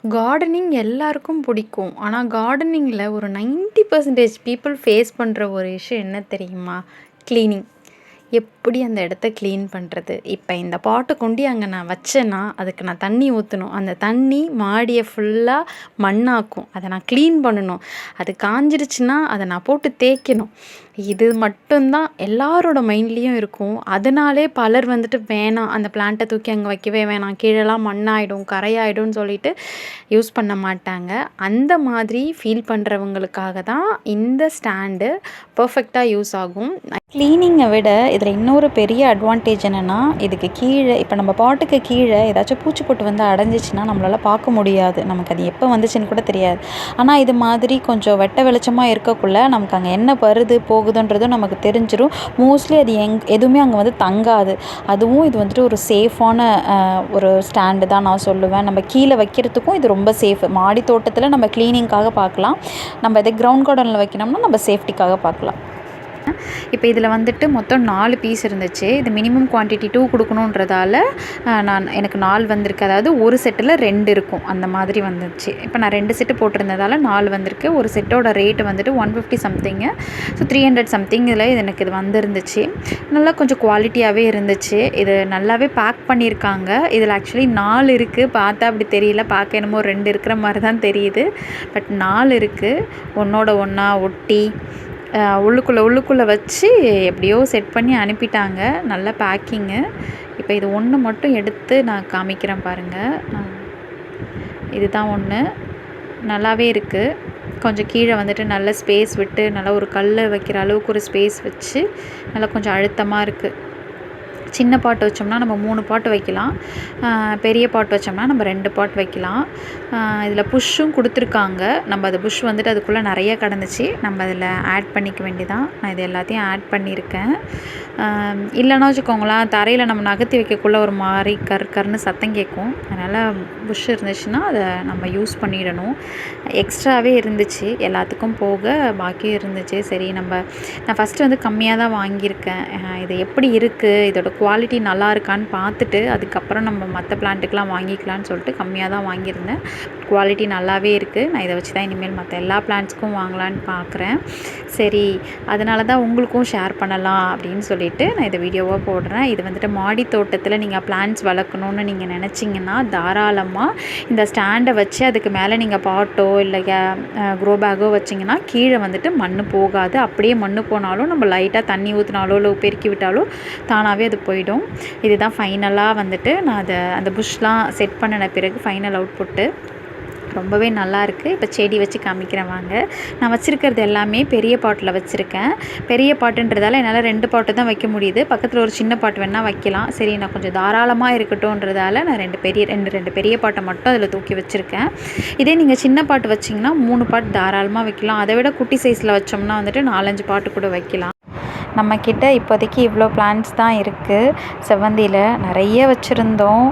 Gardening எல்லாருக்கும் பிடிக்கும். ஆனா, கார்டனிங்கில ஒரு 90% பீப்பிள் ஃபேஸ் பண்ற ஒரு விஷயம் என்ன தெரியுமா? கிளீனிங். எப்படி அந்த இடத்த கிளீன் பண்ணுறது? இப்போ இந்த பாட்டை கொண்டு அங்கே நான் வச்சேன்னா அதுக்கு நான் தண்ணி ஊற்றணும். அந்த தண்ணி மாடியை ஃபுல்லாக மண்ணாக்கும். அதை நான் க்ளீன் பண்ணணும். அது காஞ்சிருச்சுன்னா அதை நான் போட்டு தேய்க்கணும். இது மட்டும்தான் எல்லாரோட மைண்ட்லேயும் இருக்கும். அதனாலே பலர் வந்துட்டு வேணாம், அந்த பிளான்ட்டை தூக்கி அங்கே வைக்கவே வேணாம், கீழெல்லாம் மண்ணாயிடும், கரையாயிடும்னு சொல்லிட்டு யூஸ் பண்ண மாட்டாங்க. அந்த மாதிரி ஃபீல் பண்ணுறவங்களுக்காக தான் இந்த ஸ்டாண்டு பர்ஃபெக்டாக யூஸ் ஆகும். க்ளீனிங்கை விட இதில் இன்னொரு பெரிய அட்வான்டேஜ் என்னென்னா, இதுக்கு கீழே இப்போ நம்ம பாட்டுக்கு கீழே ஏதாச்சும் பூச்சி போட்டு வந்து அடைஞ்சிச்சின்னா நம்மளால் பார்க்க முடியாது. நமக்கு அது எப்போ வந்துச்சுன்னு கூட தெரியாது. ஆனால் இது மாதிரி கொஞ்சம் வெட்ட வெளிச்சமாக இருக்கக்குள்ள நமக்கு அங்கே என்ன வருது போகுதுன்றதும் நமக்கு தெரிஞ்சிடும். மோஸ்ட்லி அது எதுவுமே அங்கே வந்து தங்காது. அதுவும் இது வந்துட்டு ஒரு சேஃபான ஒரு ஸ்டாண்டு தான் நான் சொல்லுவேன். நம்ம கீழே வைக்கிறதுக்கும் இது ரொம்ப சேஃப். மாடி தோட்டத்தில் நம்ம க்ளீனிங்காக பார்க்கலாம். நம்ம இதை கிரவுண்ட் கார்டனில் வைக்கணும்னா நம்ம சேஃப்டிக்காக பார்க்கலாம். இப்போ இதில் வந்துட்டு மொத்தம் 4 பீஸ் இருந்துச்சு. இது மினிமம் குவான்டிட்டி 2 கொடுக்கணுன்றதால எனக்கு 4 வந்திருக்கு. அதாவது ஒரு செட்டில் 2 இருக்கும், அந்த மாதிரி வந்துச்சு. இப்போ நான் 2 செட்டு போட்டிருந்ததால் 4 வந்திருக்கு. ஒரு செட்டோட ரேட்டு வந்துட்டு 150 சம்திங்கு. ஸோ 300 சம்திங்கில் எனக்கு இது வந்துருந்துச்சு. நல்லா கொஞ்சம் குவாலிட்டியாகவே இருந்துச்சு. இது நல்லாவே பேக் பண்ணியிருக்காங்க. இதில் ஆக்சுவலி 4 இருக்குது. பார்த்தா அப்படி தெரியல, பார்க்க என்னமோ 2 இருக்கிற மாதிரி தான் தெரியுது. பட் 4 இருக்குது. ஒன்றோட ஒன்றா ஒட்டி உள்ளுக்குள்ளே வச்சு எப்படியோ செட் பண்ணி அனுப்பிட்டாங்க. நல்ல பேக்கிங்கு. இப்போ இது ஒன்று மட்டும் எடுத்து நான் காமிக்கிறேன் பாருங்கள். இதுதான் ஒன்று. நல்லாவே இருக்குது. கொஞ்சம் கீழே வந்துட்டு நல்ல ஸ்பேஸ் விட்டு நல்லா ஒரு கல் வைக்கிற அளவுக்கு ஒரு ஸ்பேஸ் வச்சு நல்லா கொஞ்சம் அழுத்தமாக இருக்குது. சின்ன பாட்டு வச்சோம்னா நம்ம 3 பாட்டு வைக்கலாம். பெரிய பாட்டு வச்சோம்னா நம்ம 2 பாட்டு வைக்கலாம். இதில் புஷ்ஷும் கொடுத்துருக்காங்க. நம்ம அது புஷ் வந்துட்டு அதுக்குள்ளே நிறைய கிடந்துச்சு. நம்ம அதில் ஆட் பண்ணிக்க வேண்டியதான். நான் இது எல்லாத்தையும் ஆட் பண்ணியிருக்கேன். இல்லைன்னா வச்சுக்கோங்களேன், தரையில் நம்ம நகர்த்தி வைக்கக்குள்ளே ஒரு மாதிரி கர்னு சத்தம் கேட்கும். அதனால் புஷ் இருந்துச்சுன்னா அதை நம்ம யூஸ் பண்ணிடணும். எக்ஸ்ட்ராவே இருந்துச்சு, எல்லாத்துக்கும் போக பாக்கியும் இருந்துச்சு. சரி, நான் ஃபஸ்ட்டு வந்து கம்மியாக தான் வாங்கியிருக்கேன். இது எப்படி இருக்குது, இதோட குவாலிட்டி நல்லா இருக்கான்னு பார்த்துட்டு அதுக்கப்புறம் நம்ம மற்ற பிளான்ட்டுக்கெலாம் வாங்கிக்கலான்னு சொல்லிட்டு கம்மியாக தான் வாங்கியிருந்தேன். குவாலிட்டி நல்லாவே இருக்குது. நான் இதை வச்சு தான் இனிமேல் மற்ற எல்லா பிளான்ட்ஸ்க்கும் வாங்கலான்னு பார்க்குறேன். சரி, அதனால தான் உங்களுக்கும் ஷேர் பண்ணலாம் அப்படின்னு சொல்லிட்டு நான் இதை வீடியோவாக போடுறேன். இது வந்துட்டு மாடி தோட்டத்தில் நீங்கள் பிளான்ட்ஸ் வளர்க்கணுன்னு நீங்கள் நினச்சிங்கன்னா தாராளமாக இந்த ஸ்டாண்டை வச்சு அதுக்கு மேலே நீங்கள் பாட்டோ இல்லை க்ரோ பேக்கோ வச்சிங்கன்னா கீழே வந்துட்டு மண் போகாது. அப்படியே மண் போனாலும் நம்ம லைட்டாக தண்ணி ஊற்றினாலோ இல்லை பெருக்கி விட்டாலோ தானாகவே அது போயிடும். இதுதான் ஃபைனலாக வந்துட்டு நான் அந்த புஷ்லாம் செட் பண்ணின பிறகு ஃபைனல் அவுட்புட்டு. ரொம்பவே நல்லாயிருக்கு. இப்போ செடி வச்சு காமிக்கிறேன் வாங்க. நான் வச்சுருக்கிறது எல்லாமே பெரிய பாட்டில் வச்சுருக்கேன். பெரிய பாட்டுன்றதால என்னால் 2 பாட்டு தான் வைக்க முடியுது. பக்கத்தில் ஒரு சின்ன பாட்டு வேணால் வைக்கலாம். சரி, நான் கொஞ்சம் தாராளமாக இருக்கட்டும்ன்றதால நான் 2 பெரிய பாட்டை மட்டும் அதில் தூக்கி வச்சுருக்கேன். இதே நீங்கள் சின்ன பாட்டு வச்சிங்கன்னா 3 பாட்டு தாராளமாக வைக்கலாம். அதை விட குட்டி சைஸில் வச்சோம்னா வந்துட்டு 4-5 பாட்டு கூட வைக்கலாம். நம்மக்கிட்ட இப்போதைக்கு இவ்வளோ பிளான்ட்ஸ் தான் இருக்குது. செவ்வந்தியில் நிறைய வச்சுருந்தோம்.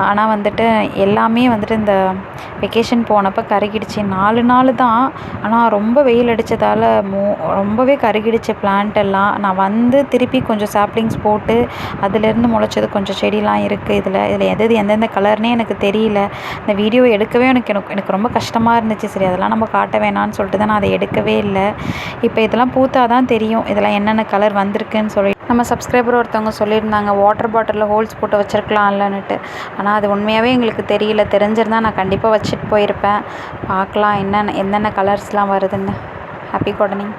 ஆனால் வந்துட்டு எல்லாமே வந்துட்டு இந்த வெக்கேஷன் போனப்போ கருகிடுச்சு. 4 நாள் தான். ஆனால் ரொம்ப வெயில் அடித்ததால் ரொம்பவே கருகிடுச்சு பிளான்ட் எல்லாம். நான் வந்து திருப்பி கொஞ்சம் சாப்ளிங்ஸ் போட்டு அதிலேருந்து முளைச்சது கொஞ்சம் செடிலாம் இருக்குது. இதில் எந்தெந்த கலர்னே எனக்கு தெரியல. இந்த வீடியோ எடுக்கவே எனக்கு ரொம்ப கஷ்டமாக இருந்துச்சு. சரி, அதெல்லாம் நம்ம காட்ட வேணான்னு சொல்லிட்டு தான் நான் அதை எடுக்கவே இல்லை. இப்போ இதெல்லாம் பூத்தா தான் தெரியும் இதெல்லாம் என்னென்ன கலர் வந்திருக்குன்னு சொல்லி. நம்ம சப்ஸ்கிரைபர் ஒருத்தவங்க சொல்லியிருந்தாங்க வாட்டர் பாட்டிலில் ஹோல்ஸ் போட்டு வச்சுருக்கலாம் இல்லைன்னுட்டு. ஆனால் அது உண்மையாகவே எங்களுக்கு தெரியல. தெரிஞ்சிருந்தால் நான் கண்டிப்பாக வச்சுட்டு போயிருப்பேன். பார்க்கலாம் என்னென்ன கலர்ஸ்லாம் வருதுன்னு. Happy gardening.